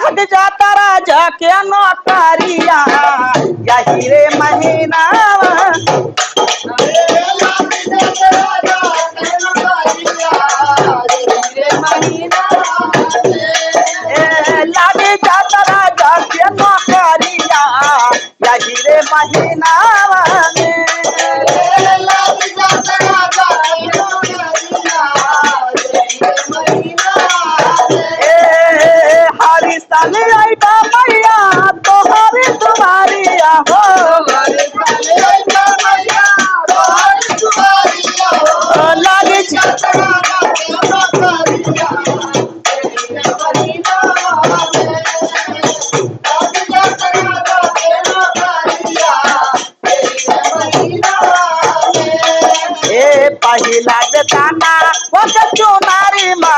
लग जाता राजा के नौकरिया यही रे महीना लग जाता राजा के नौकरिया यही रे महीना हरी साल आईबा मैया तोहरी तुम्हारिया हो लग पहिला बेताना वो चुनारी माँ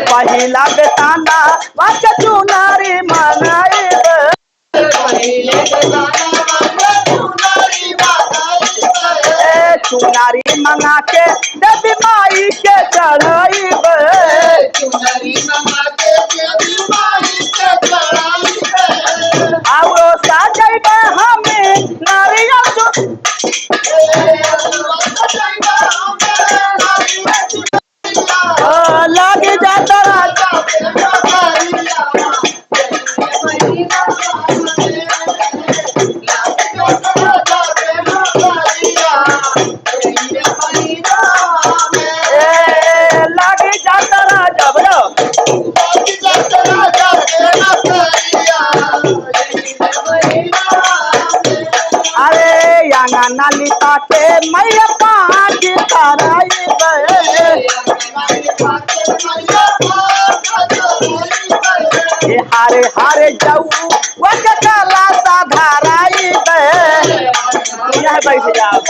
पहिला बेताना वो चुनारी मनाई चुनारी मंगा के देवी माई के चढ़ाई आओ साजई हमें नारियल लग जाता लग जाता राजा बोलो अरे यहाँ नाली पाटे मैया पाँच ताराई हारे हारे जाऊ वो काला सा धाराई यह बैठ जाओ